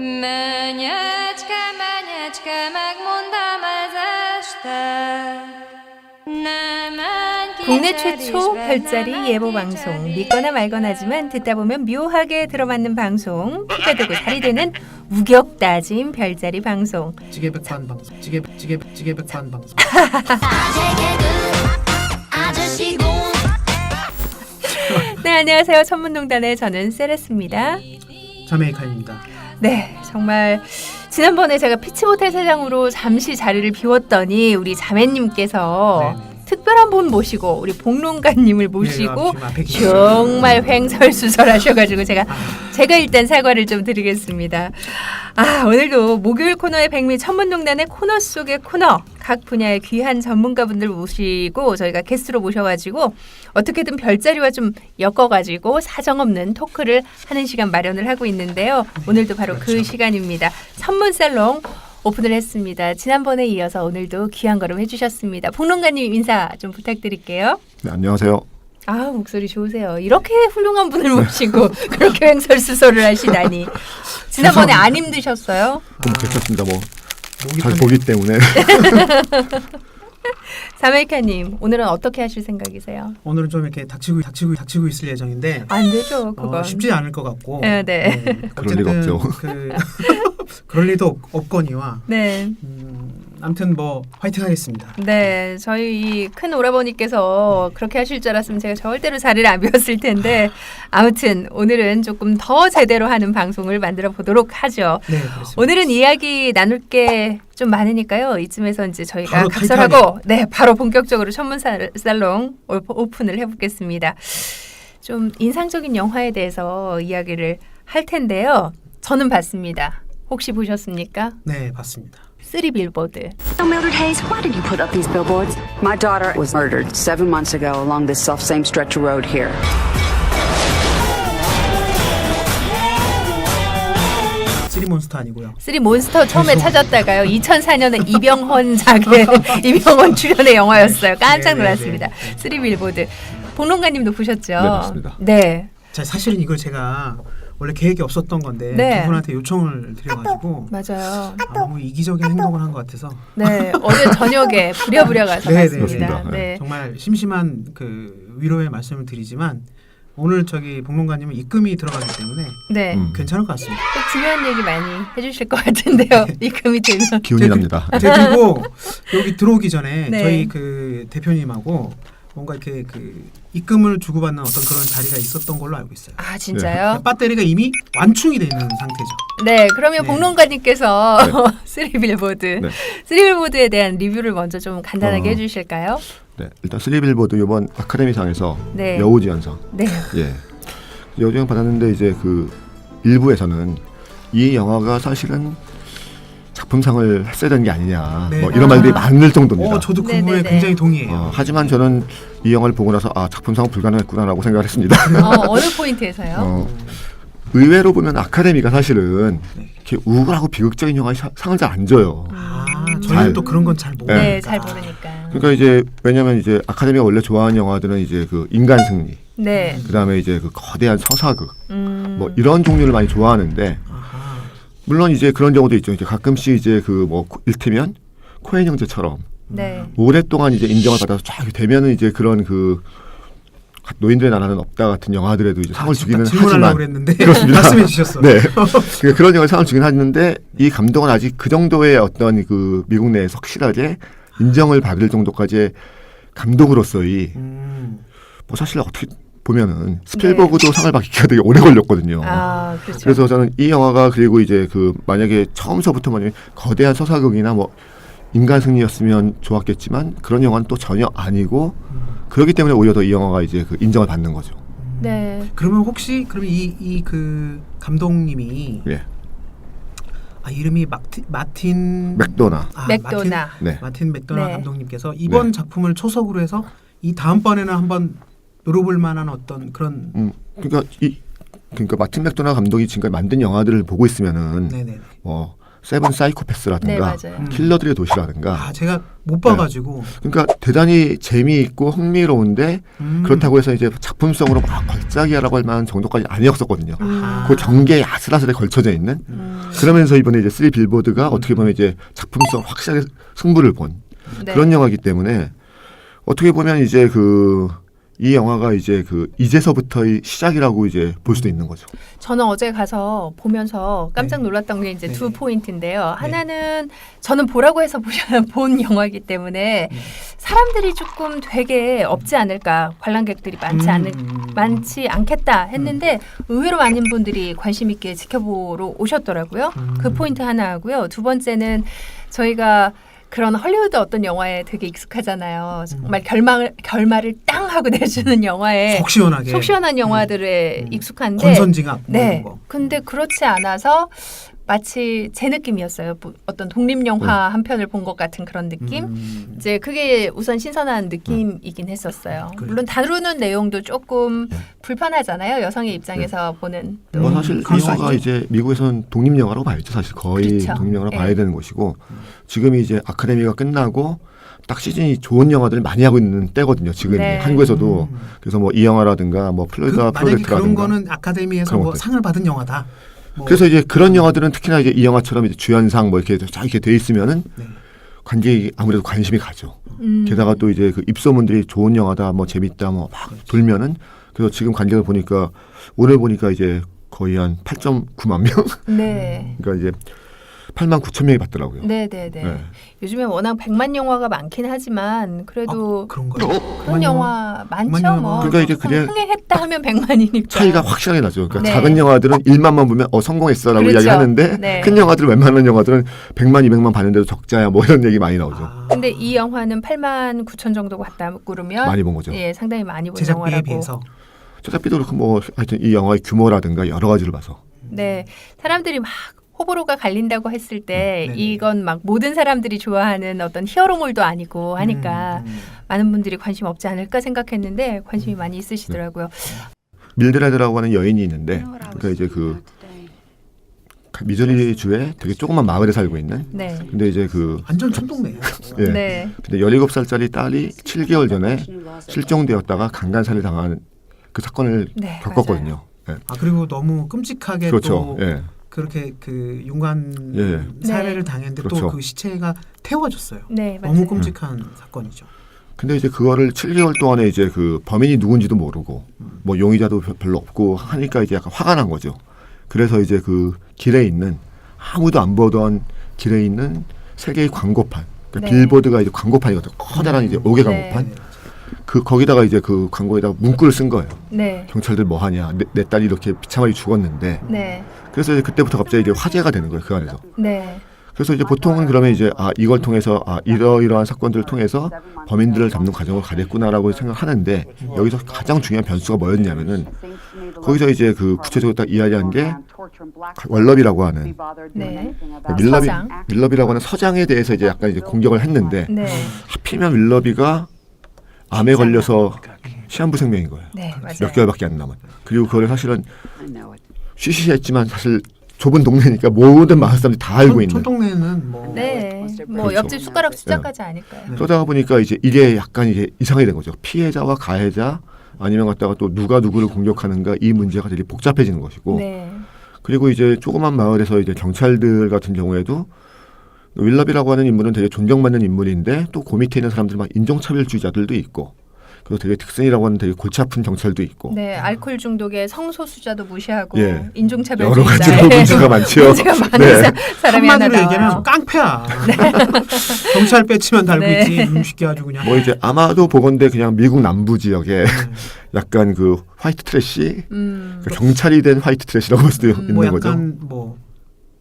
Menyecske, menyecske, megmondám ez este. 국내 최초 별자리 예보 방송. 믿거나 말거나 하지만 듣다 보면 묘하게 들어맞는 방송. 피가 되고 살이 되는 우격다짐 별자리 방송. 지게백반 방송. 지게백반 방송. 네, 안녕하세요. 천문농단의 저는 세레스입니다. 자메이카입니다. 네, 정말 지난번에 제가 피치모텔 사장으로 잠시 자리를 비웠더니 우리 자매님께서 네. 특별한 분 모시고 우리 복론가님을 모시고 네, 정말 횡설수설하셔가지고 제가 일단 사과를 좀 드리겠습니다. 오늘도 목요일 코너의 백미 천문농단의 코너 속의 코너, 각 분야의 귀한 전문가분들 모시고 저희가 게스트로 모셔가지고 어떻게든 별자리와 좀 엮어가지고 사정없는 토크를 하는 시간 마련을 하고 있는데요. 오늘도 바로 그렇죠. 그 시간입니다. 천문살롱 오픈을 했습니다. 지난번에 이어서 오늘도 귀한 걸음 해주셨습니다. 복론가님 인사 좀 부탁드릴게요. 네, 안녕하세요. 목소리 좋으세요. 이렇게 훌륭한 분을 모시고 그렇게 횡설수설을 하시다니. 지난번에 안 힘드셨어요? 괜찮습니다. 목이 잘 편해요. 보기 때문에. 자메이카님 오늘은 어떻게 하실 생각이세요? 오늘은 좀 이렇게 닥치고 있을 예정인데 안 되죠, 그건. 쉽지 않을 것 같고. 네. 그럴 리가 어쨌든 없죠. 그럴 리도 없거니와. 네. 아무튼 화이팅하겠습니다. 네, 저희 이 큰 오라버니께서 그렇게 하실 줄 알았으면 제가 절대로 자리를 안 비웠을 텐데 아무튼 오늘은 조금 더 제대로 하는 방송을 만들어 보도록 하죠. 네, 그렇습니다. 오늘은 이야기 나눌 게 좀 많으니까요. 이쯤에서 이제 저희가 바로 각설하고 바로 본격적으로 천문살롱 오픈을 해보겠습니다. 좀 인상적인 영화에 대해서 이야기를 할 텐데요. 저는 봤습니다. 혹시 보셨습니까? 네, 봤습니다. 3빌보드. So Mildred Hayes, why did you put up these billboards? My daughter was murdered 7 months ago along this self-same stretch of road here. 쓰리몬스터 아니고요. 3몬스터 처음에 찾았다가요. 2004년에 이병헌 이병헌 출연의 영화였어요. 깜짝 놀랐습니다. 3빌보드. 복론가님도 보셨죠? 네, 맞습니다. 네. 자, 사실은 이걸 제가 원래 계획이 없었던 건데 네. 두 분한테 요청을 드려가지고 맞아요. 너무 이기적인 행동을 한 것 같아서 네, 어제 저녁에 부랴부랴 가서 네, 봤습니다. 그렇습니다. 네. 정말 심심한 그 위로의 말씀을 드리지만 오늘 복론가님은 입금이 들어가기 때문에 네. 괜찮을 것 같습니다. 또 중요한 얘기 많이 해주실 것 같은데요. 입금이 되면. 기운이 납니다. 그리고 여기 들어오기 전에 네. 저희 그 대표님하고 뭔가 이렇게 그 입금을 주고받는 어떤 그런 자리가 있었던 걸로 알고 있어요. 진짜요? 배터리가 이미 완충이 돼 있는 상태죠. 네, 그러면 네. 복론가님께서 3빌보드, 네. 3빌보드에 대한 리뷰를 먼저 좀 간단하게 해주실까요? 네, 일단 3빌보드 이번 아카데미상에서 네. 여우지연상. 네. 예. 여우지연 받았는데 이제 그 일부에서는 이 영화가 사실은 작품상을 했어야 되는 게 아니냐. 네. 이런 말들이 많을 정도입니다. 저도 그 네네네. 부분에 굉장히 동의해요. 하지만 저는 이 영화를 보고 나서 작품상은 불가능했구나라고 생각을 했습니다. 어느 포인트에서요? 의외로 보면 아카데미가 사실은 이렇게 우울하고 비극적인 영화에 상을 잘 안 줘요. 저희는 또 그런 건 잘 모르니까. 네, 잘 모르니까. 그러니까 이제 왜냐면 이제 아카데미가 원래 좋아하는 영화들은 이제 그 인간 승리, 네. 그다음에 이제 그 거대한 서사극, 음. 이런 종류를 많이 좋아하는데 아하. 물론 이제 그런 경우도 있죠. 이제 가끔씩 이제 일테면 코엔 형제처럼 네. 오랫동안 이제 인정을 받아서 쫙 되면은 이제 그런 그 노인들의 나라는 없다 같은 영화들에도 이제 상을 주기는 질문하려고 하지만 그랬는데 그렇습니다. 말씀해 주셨어요. 네. 그러니까 그런 영화에 상을 주긴 하는데 이 감독은 아직 그 정도의 어떤 그 미국 내에서 확실하게 인정을 받을 정도까지의 감독으로서의 사실 어떻게 보면은 스필버그도 상을 받기가 되게 오래 걸렸거든요. 그렇죠. 그래서 저는 이 영화가 그리고 이제 그 만약에 처음서부터 거대한 서사극이나 인간 승리였으면 좋았겠지만 그런 영화는 또 전혀 아니고 그렇기 때문에 오히려 더 이 영화가 이제 그 인정을 받는 거죠. 네. 그러면 혹시 이 그 감독님이 예. 이름이 마틴 맥도나. 맥도나. 네. 마틴 맥도나 네. 감독님께서 이번 네. 작품을 초석으로 해서 이 다음번에는 한번 노려볼 만한 어떤 그런 그러니까 마틴 맥도나 감독이 지금까지 만든 영화들을 보고 있으면은 네네. 세븐 사이코패스라든가 네, 맞아요. 킬러들의 도시라든가 아, 제가 못 봐가지고. 그러니까 대단히 재미있고 흥미로운데 그렇다고 해서 이제 작품성으로 막 걸작이라고 할 만한 정도까지 아니었었거든요. 그 경계에 아슬아슬하게 걸쳐져 있는 그러면서 이번에 이제 3 빌보드가 어떻게 보면 이제 작품성 확실하게 승부를 본 네. 그런 영화이기 때문에 어떻게 보면 이제 이 영화가 이제 이제서부터의 시작이라고 이제 볼 수도 있는 거죠. 저는 어제 가서 보면서 깜짝 네. 놀랐던 게 이제 네. 두 포인트인데요. 하나는 저는 보라고 해서 본 영화이기 때문에 사람들이 조금 되게 없지 않을까, 관람객들이 많지 않겠다 했는데 의외로 많은 분들이 관심 있게 지켜보러 오셨더라고요. 그 포인트 하나 하고요. 두 번째는 저희가 그런 헐리우드 어떤 영화에 되게 익숙하잖아요. 정말 결말을 땅 하고 내주는 영화에 속 시원하게. 속 시원한 영화들에 익숙한데 권선징악. 뭐 네. 이런 거. 근데 그렇지 않아서 마치 제 느낌이었어요. 어떤 독립 영화 한 편을 본 것 같은 그런 느낌. 이제 그게 우선 신선한 느낌이긴 했었어요. 그래요. 물론 다루는 내용도 조금 불편하잖아요. 여성의 입장에서 보는. 또 뭐 사실 이 그런 영화가 거죠. 이제 미국에서는 독립 영화라고 봐야죠. 사실 거의 그렇죠. 독립 영화로 예. 봐야 되는 것이고 지금이 이제 아카데미가 끝나고 딱 시즌이 좋은 영화들을 많이 하고 있는 때거든요. 지금 네. 한국에서도 그래서 뭐 이 영화라든가 뭐 플로리다 만약에 그런 프로젝트라든가 거는 아카데미에서 그런 뭐 것들. 상을 받은 영화다. 뭐 그래서 이제 그런 영화들은 특히나 이제 이 영화처럼 이제 주연상 뭐 이렇게 쫙 이렇게 돼 있으면은 네. 관객이 아무래도 관심이 가죠. 게다가 또 이제 입소문들이 좋은 영화다, 뭐 재밌다, 뭐 막 돌면은 그래서 지금 관객을 보니까 오늘 보니까 이제 거의 한 8.9만 명. 네. 그러니까 이제 8만 9천 명이 봤더라고요. 네네네. 네. 요즘에 워낙 100만 영화가 많긴 하지만 그래도 그런 거요. 그런 영화 많죠. 영화. 뭐. 그러니까 이제 그게 흥행했다 하면 100만이니까. 차이가 확실하게 나죠. 그러니까 네. 작은 영화들은 1만만 보면 성공했어라고 그렇죠. 이야기하는데 네. 큰 영화들 웬만한 영화들은 100만, 200만 봤는데도 적자야 뭐 이런 얘기 많이 나오죠. 아, 근데 이 영화는 8만 9천 정도 갔다 그러면 많이 본 거죠. 예, 상당히 많이 본 제작비에 영화라고. 비해서. 제작비도 그렇고 뭐 하여튼 이 영화의 규모라든가 여러 가지를 봐서 네, 사람들이 막 호불호가 갈린다고 했을 때 네네. 이건 막 모든 사람들이 좋아하는 어떤 히어로물도 아니고 하니까 많은 분들이 관심 없지 않을까 생각했는데 관심이 많이 있으시더라고요. 밀드레드라고 하는 여인이 있는데 그러니까 이제 미주리 주에 되게 조그만 마을에 살고 있는 네, 근데 이제 완전 촌동네예요. 예. 네, 근데 17살짜리 딸이 7개월 전에 실종되었다가 강간살해 당한 그 사건을 네, 겪었거든요. 예. 아 그리고 너무 끔찍하게 그렇죠. 또 예. 그렇게 윤관 예. 살해를 네. 당했는데 그렇죠. 또 그 시체가 태워졌어요. 네, 맞아요. 너무 끔찍한 사건이죠. 근데 이제 그거를 7개월 동안에 이제 범인이 누군지도 모르고 뭐 용의자도 별로 없고 하니까 이제 약간 화가 난 거죠. 그래서 이제 길에 있는 아무도 안 보던 길에 있는 세 개의 광고판, 그러니까 네. 빌보드가 이제 광고판이거든요. 커다란 이제 5개 네. 광고판. 거기다가 이제 광고에다가 문구를 쓴 거예요. 네, 경찰들 뭐 하냐? 내 딸이 이렇게 비참하게 죽었는데. 네, 그래서 이제 그때부터 갑자기 이제 화제가 되는 거예요. 그 안에서. 네, 그래서 이제 보통은 그러면 이제 이걸 통해서 이러이러한 사건들을 통해서 범인들을 잡는 과정을 가겠구나라고 생각하는데 여기서 가장 중요한 변수가 뭐였냐면은 거기서 이제 구체적으로 딱 이야기한 게 월럽이라고 하는 네, 밀러비, 서장. 밀러비라고 하는 서장에 대해서 이제 약간 이제 공격을 했는데 네, 하필이면 밀러비가 암에 걸려서 시한부 생명인 거예요. 네, 맞아요. 몇 개월밖에 안 남은. 그리고 그걸 사실은 쉬쉬했지만 사실 좁은 동네니까 모든 마을 사람들이 다 알고 있는. 촌동네는 뭐 네, 뭐 그렇죠. 옆집 숟가락 숫자까지 아니까요. 그러다 보니까 이제 이게 약간 이게 이상하게 된 거죠. 피해자와 가해자 아니면 갖다가 또 누가 누구를 공격하는가 이 문제가 되게 복잡해지는 것이고. 네, 그리고 이제 조그만 마을에서 이제 경찰들 같은 경우에도 윌럽이라고 하는 인물은 되게 존경받는 인물인데 또 그 밑에 있는 사람들은 막 인종차별주의자들도 있고 그리고 되게 득슨이라고 하는 되게 골치 아픈 경찰도 있고 네, 알코올 중독에 성소수자도 무시하고 예. 인종차별주의자 여러 가지로 문제가 많죠. 문제가 많은 네. 사람이 하나 한마디로 얘기하면 나와요. 깡패야. 경찰 배치만 달고 네. 있지 쉽게 아주 그냥. 뭐 이제 아마도 보건대 그냥 미국 남부 지역에 약간 화이트 트래시 그러니까 경찰이 된 화이트 트래시라고 볼 수도 있는 뭐 거죠. 약간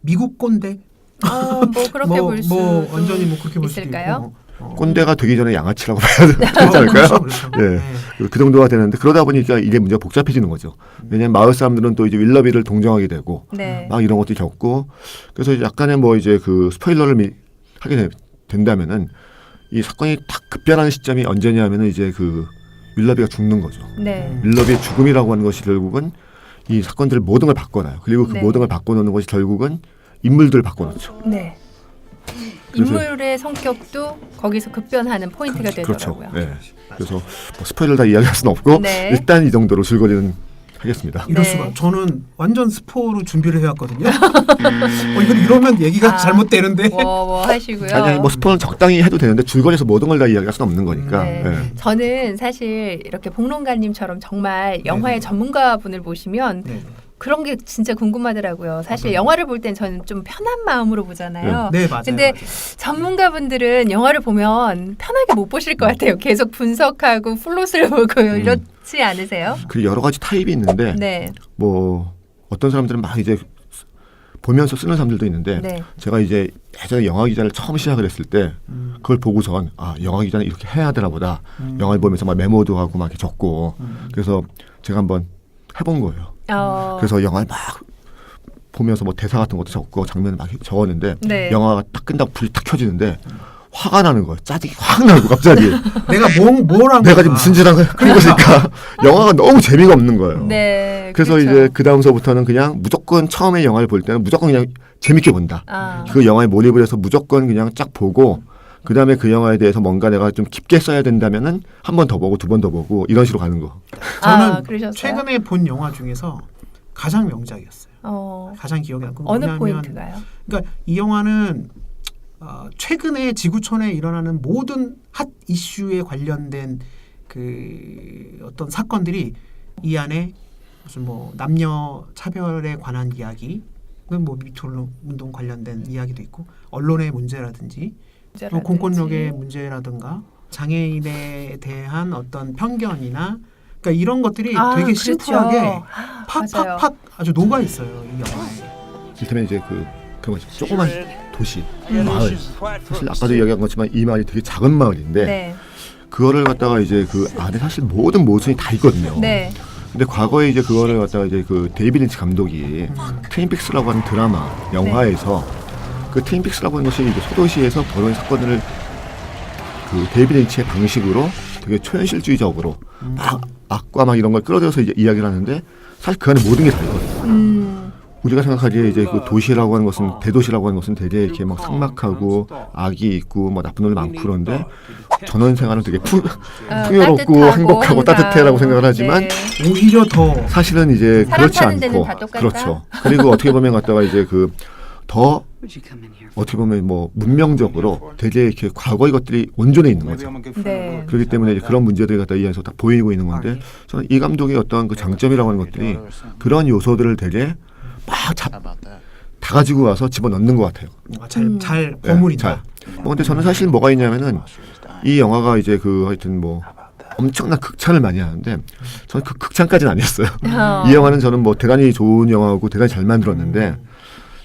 미국 꼰대. 뭐 그렇게 볼 수 완전히 뭐 그렇게 볼 수도 있을까요? 있고. 꼰대가 되기 전에 양아치라고 봐야 되지 않을까요? 그렇죠. 예. 그 정도가 되는데 그러다 보니까 이게 문제가 복잡해지는 거죠. 왜냐하면 마을 사람들은 또 이제 윌러비를 동정하게 되고 네. 막 이런 것도 겪고 그래서 이제 약간의 뭐 이제 스포일러를 하게 된다면은 이 사건이 딱 급변하는 시점이 언제냐면은 이제 윌러비가 죽는 거죠. 네. 윌러비의 죽음이라고 하는 것이 결국은 이 사건들을 모든 걸 바꿔놔요. 그리고 그 네. 모든 걸 바꿔놓는 것이 결국은 인물들 바꿔놓죠. 네. 그래서- 인물의 성격도 거기서 급변하는 포인트가 그렇죠. 되더라고요. 네. 그래서 뭐 스포일러 다 이야기할 수는 없고 네. 일단 이 정도로 줄거리는 하겠습니다. 이럴 네. 수가. 저는 완전 스포로 준비를 해왔거든요. 이러면 얘기가 잘못되는데. 뭐 하시고요. 아니 뭐 스포는 적당히 해도 되는데 줄거리에서 모든 걸 다 이야기할 수는 없는 거니까. 네. 네. 저는 사실 이렇게 복론가님처럼 정말 영화의 전문가분을 모시면 네. 그런 게 진짜 궁금하더라고요. 사실 영화를 볼 땐 저는 좀 편한 마음으로 보잖아요. 네, 맞아요. 근데 맞아요. 전문가분들은 영화를 보면 편하게 못 보실 것 같아요. 계속 분석하고 플롯을 보고 이렇지 않으세요? 그 여러 가지 타입이 있는데 네. 뭐 어떤 사람들은 막 이제 보면서 쓰는 사람들도 있는데 네. 제가 이제 예전에 영화 기자를 처음 시작을 했을 때 그걸 보고선 영화 기자는 이렇게 해야 되나 보다. 영화를 보면서 막 메모도 하고 막 이렇게 적고 그래서 제가 한번 해본 거예요. 그래서 영화를 막 보면서 뭐 대사 같은 것도 적고 장면을 막 적었는데 네. 영화가 딱 끝나고 불이 딱 켜지는데 화가 나는 거예요. 짜증이 확 나고 갑자기 내가 뭘 한 내가 거야. 지금 무슨 짓을 한 것일까. 영화가 너무 재미가 없는 거예요. 네. 그래서 그렇죠. 이제 그 다음서부터는 그냥 무조건 처음에 영화를 볼 때는 무조건 그냥 재밌게 본다. 그 영화에 몰입을 해서 무조건 그냥 쫙 보고 그 다음에 그 영화에 대해서 뭔가 내가 좀 깊게 써야 된다면은 한 번 더 보고 두 번 더 보고 이런 식으로 가는 거. 저는 그러셨어요? 최근에 본 영화 중에서 가장 명작이었어요. 가장 기억에 남고 어느 뭐냐면 포인트가요? 그러니까 이 영화는 최근에 지구촌에 일어나는 모든 핫 이슈에 관련된 그 어떤 사건들이 이 안에 무슨 뭐 남녀 차별에 관한 이야기, 뭐 미투 운동 관련된 이야기도 있고 언론의 문제라든지 또 공권력의 문제라든가 장애인에 대한 어떤 편견이나 그러니까 이런 것들이 되게 그렇죠. 심플하게 맞아요. 팍팍팍 아주 녹아 있어요 이 영화에. 이를테면 이제 그런 거죠. 조그만 도시, 마을. 사실 아까도 이야기한 것지만 이 마을이 되게 작은 마을인데 네. 그거를 갖다가 이제 그 안에 사실 모든 모순이 다 있거든요. 네. 근데 과거에 이제 그거를 갖다가 이제 그 데이비드 린치 감독이 트윈픽스라고 하는 드라마 영화에서 그 트윈픽스라고 하는 것이 이제 소도시에서 벌어진 사건들을 그 데이비드 린치의 방식으로 되게 초현실주의적으로 막 악과 막 이런 걸 끌어들여서 이제 이야기를 하는데 사실 그 안에 모든 게 다 있거든요. 우리가 생각하기에 이제 그 도시라고 하는 것은 대도시라고 하는 것은 되게 이렇게 막 삭막하고 악이 있고 뭐 나쁜 놈이 많고 그런데 전원 생활은 되게 풍요롭고 따뜻하고 행복하고 따뜻해라고 생각을 하지만 네. 오히려 더 사실은 이제 사람 그렇지 사는 데는 않고 다 똑같다? 그렇죠. 그리고 어떻게 보면 갖다가 이제 그 더 Would you come in here? 어떻게 보면 뭐 문명적으로 되게 이렇게 과거의 것들이 온전해 있는 거죠. 네. 그렇기 때문에 이제 그런 문제들이 갖다 이 안에서 다 보이고 있는 건데 저는 이 감독의 어떤 그 장점이라고 하는 것들이 그런 요소들을 되게 막 다 가지고 와서 집어넣는 것 같아요. 잘 네, 버무린다. 잘. 뭐 근데 저는 사실 뭐가 있냐면은 이 영화가 이제 그 하여튼 뭐 엄청난 극찬을 많이 하는데 저는 그 극찬까지는 아니었어요. 이 영화는 저는 뭐 대단히 좋은 영화고 대단히 잘 만들었는데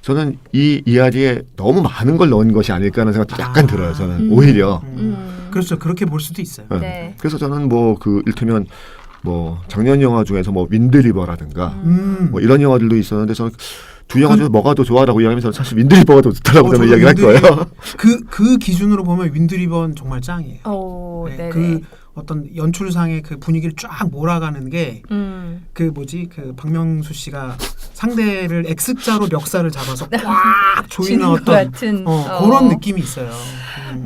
저는 이 이야기에 너무 많은 걸 넣은 것이 아닐까 하는 생각도 약간 들어요. 저는 오히려. 그렇죠. 그렇게 볼 수도 있어요. 네. 네. 그래서 저는 뭐 그 일테면 뭐 작년 영화 중에서 뭐 윈드리버라든가 뭐 이런 영화들도 있었는데 저는 두 영화 중에 뭐가 더 좋아라고 이야기하면서 사실 윈드리버가 더 좋다라고 저는 저도 이야기를 할 거예요. 그 기준으로 보면 윈드리버는 정말 짱이에요. 네네. 그 어떤 연출상의 그 분위기를 쫙 몰아가는 게 그 뭐지 그 박명수 씨가 상대를 X자로 멱살을 잡아서 꽉 조이는 쥐는 것 어떤 같은, 그런 느낌이 있어요.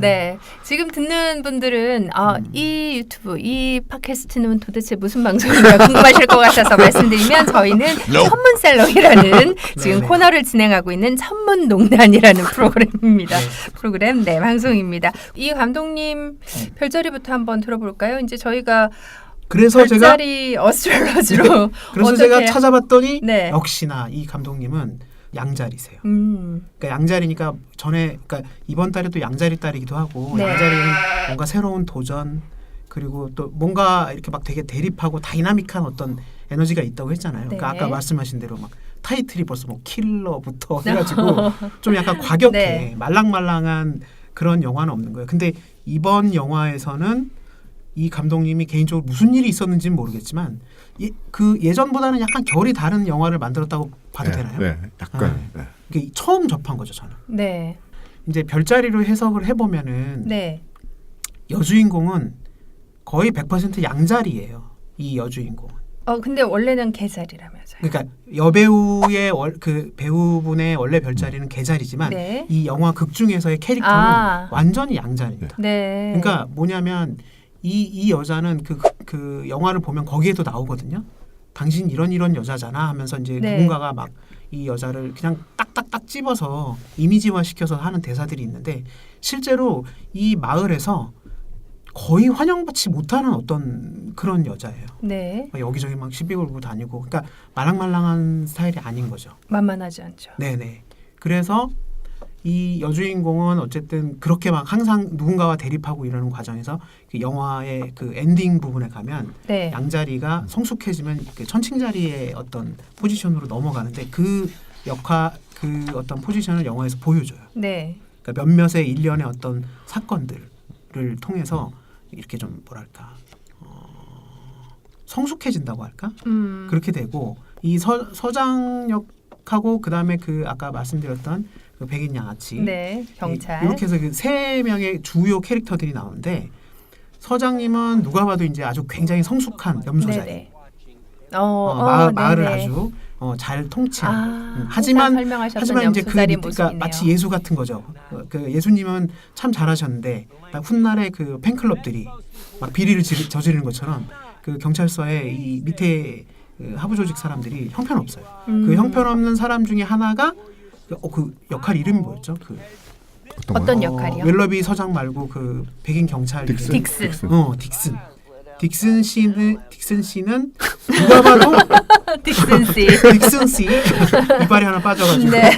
네. 지금 듣는 분들은 이 유튜브, 이 팟캐스트는 도대체 무슨 방송인가 궁금하실 것 같아서 말씀드리면 저희는 천문살롱이라는 지금 네. 코너를 진행하고 있는 천문농단이라는 프로그램입니다. 프로그램, 네, 방송입니다. 이 감독님 별자리부터 한번 들어볼까요? 이제 저희가 그래서 제가 별자리 어스트롤러지로 그래서 어떻게 제가 찾아봤더니 네. 역시나 이 감독님은 양자리세요. 음. 그러니까 양자리니까 그러니까 이번 달에 또 양자리 달이기도 하고 네. 양자리는 뭔가 새로운 도전 그리고 또 뭔가 이렇게 막 되게 대립하고 다이나믹한 어떤 에너지가 있다고 했잖아요. 네. 그러니까 아까 말씀하신 대로 막 타이틀이 벌써 뭐 킬러부터 해가지고 좀 약간 과격해 네. 말랑말랑한 그런 영화는 없는 거예요. 근데 이번 영화에서는 이 감독님이 개인적으로 무슨 일이 있었는지는 모르겠지만 그 예전보다는 약간 결이 다른 영화를 만들었다고 봐도 되나요? 네, 약간. 네. 이게 처음 접한 거죠, 저는. 네. 이제 별자리로 해석을 해보면은 네. 여주인공은 거의 100% 양자리예요. 이 여주인공은. 근데 원래는 개자리라면서요. 그러니까 여배우의 그 배우분의 원래 별자리는 개자리지만 네. 이 영화 극 중에서의 캐릭터는 완전히 양자리입니다. 네. 그러니까 뭐냐면 이 여자는 그 영화를 보면 거기에도 나오거든요. 당신 이런 여자잖아 하면서 이제 네. 누군가가 막 이 여자를 그냥 딱딱딱 집어서 이미지화 시켜서 하는 대사들이 있는데 실제로 이 마을에서 거의 환영받지 못하는 어떤 그런 여자예요. 네. 여기저기 막 시비 걸고 다니고 그러니까 말랑말랑한 스타일이 아닌 거죠. 만만하지 않죠. 네네. 그래서 이 여주인공은 어쨌든 그렇게 막 항상 누군가와 대립하고 이러는 과정에서 그 영화의 그 엔딩 부분에 가면 네. 양자리가 성숙해지면 그 천칭자리의 어떤 포지션으로 넘어가는데 그 그 어떤 포지션을 영화에서 보여줘요. 네. 그러니까 몇몇의 일련의 어떤 사건들을 통해서 이렇게 좀 뭐랄까 성숙해진다고 할까? 그렇게 되고 이 서장역하고 그다음에 그 아까 말씀드렸던 그 백인 양아치 네. 경찰. 이렇게 해서 그 세 명의 주요 캐릭터들이 나오는데 서장님은 누가 봐도 이제 아주 굉장히 성숙한 염소자리. 네네. 마을을 네네. 아주 잘 통치한. 하지만 하지만 이제 그러니까 마치 예수 같은 거죠. 그 예수님은 참 잘하셨는데 훗날에 그 팬클럽들이 막 비리를 저지르는 것처럼 그 경찰서에 이 밑에 그 하부 조직 사람들이 형편없어요. 그 형편없는 사람 중에 하나가 그 역할 이름이 뭐였죠? 그 어떤 역할이요? 웰러비 서장 말고 그 백인 경찰 딕슨. 딕슨. 딕슨 씨는 누가 봐도 딕슨 씨 이빨이 하나 빠져가지고 네.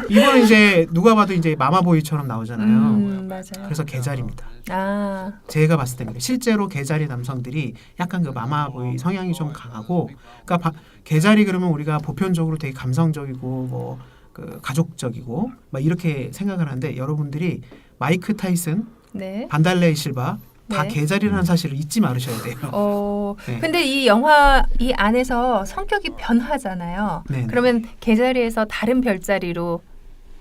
이번에 이제 누가 봐도 이제 마마보이처럼 나오잖아요. 맞아요. 그래서 개자리입니다. 아. 제가 봤을 때는 실제로 개자리 남성들이 약간 그 마마보이 성향이 좀 강하고, 그러니까 개자리 그러면 우리가 보편적으로 되게 감성적이고 뭐 그 가족적이고 막 이렇게 생각을 하는데 여러분들이 마이크 타이슨, 네. 반달레이 실바 다 네. 개자리라는 사실을 잊지 말으셔야 돼요. 네. 근데 이 영화 이 안에서 성격이 변하잖아요. 네네. 그러면 개자리에서 다른 별자리로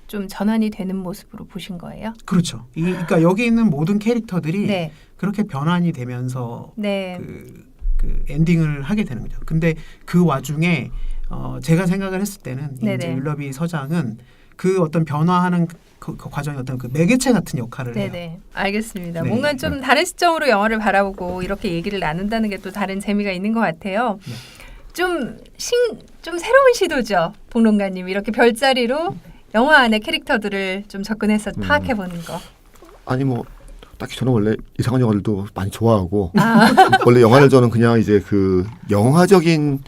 좀 전환이 되는 모습으로 보신 거예요? 그렇죠. 그러니까 여기 있는 모든 캐릭터들이 네. 그렇게 변환이 되면서 네. 그 엔딩을 하게 되는 거죠. 근데 그 와중에 제가 생각을 했을 때는 이제 윌러비 서장은 그 어떤 변화하는 그 과정의 어떤 그 매개체 같은 역할을 해요. 네네. 알겠습니다. 네. 뭔가 좀 다른 시점으로 영화를 바라보고 이렇게 얘기를 나눈다는 게 또 다른 재미가 있는 것 같아요. 네. 좀 새로운 시도죠. 복론가님 이렇게 별자리로 영화 안의 캐릭터들을 좀 접근해서 파악해 보는 거. 아니 뭐 딱히 저는 원래 이상한 영화들도 많이 좋아하고 원래 영화를 저는 그냥 이제 그 영화적인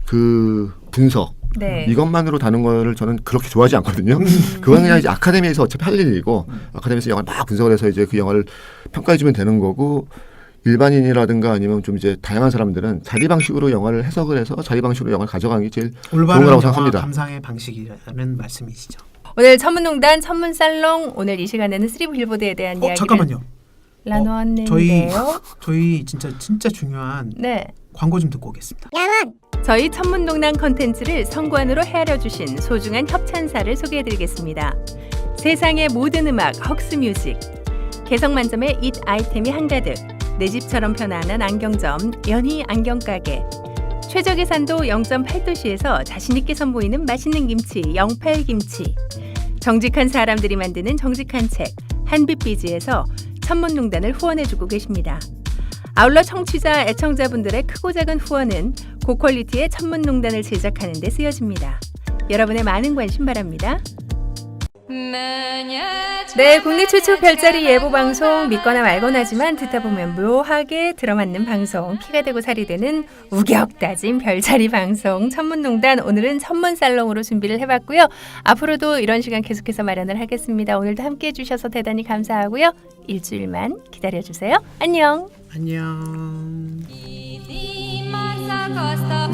그 분석 네. 이것만으로 다는 거를 저는 그렇게 좋아하지 않거든요. 그건 그냥 이제 아카데미에서 어차피 할 일이고 아카데미에서 영화를 막 분석을 해서 이제 그 영화를 평가해주면 되는 거고, 일반인이라든가 아니면 좀 이제 다양한 사람들은 자기 방식으로 영화를 해석을 해서 자기 방식으로 영화를 가져가는 게 제일 좋은 올바른 거라고 영화 생각합니다. 감상의 방식이라는 말씀이시죠. 오늘 천문농단 천문살롱, 오늘 이 시간에는 3 빌보드에 대한 이야기를 잠깐만요. 나누었는데요. 저희 진짜 중요한 네. 광고 좀 듣고 오겠습니다. 저희 천문농단 컨텐츠를 성관으로 헤아려주신 소중한 협찬사를 소개해드리겠습니다. 세상의 모든 음악 헉스뮤직, 개성 만점의 잇 아이템이 한가득, 내 집처럼 편안한 안경점 연희 안경가게, 최적의 산도 0.8도시에서 자신있게 선보이는 맛있는 김치 영팔김치, 정직한 사람들이 만드는 정직한 책 한빛비지에서 천문농단을 후원해주고 계십니다. 아울러 청취자, 애청자분들의 크고 작은 후원은 고퀄리티의 천문농단을 제작하는 데 쓰여집니다. 여러분의 많은 관심 바랍니다. 네, 국내 최초 별자리 예보 방송, 믿거나 말거나 하지만 듣다 보면 묘하게 들어맞는 방송, 피가 되고 살이 되는 우격 따진 별자리 방송 천문농단, 오늘은 천문살롱으로 준비를 해봤고요. 앞으로도 이런 시간 계속해서 마련을 하겠습니다. 오늘도 함께해 주셔서 대단히 감사하고요. 일주일만 기다려주세요. 안녕. 안녕. Így imádszak azt a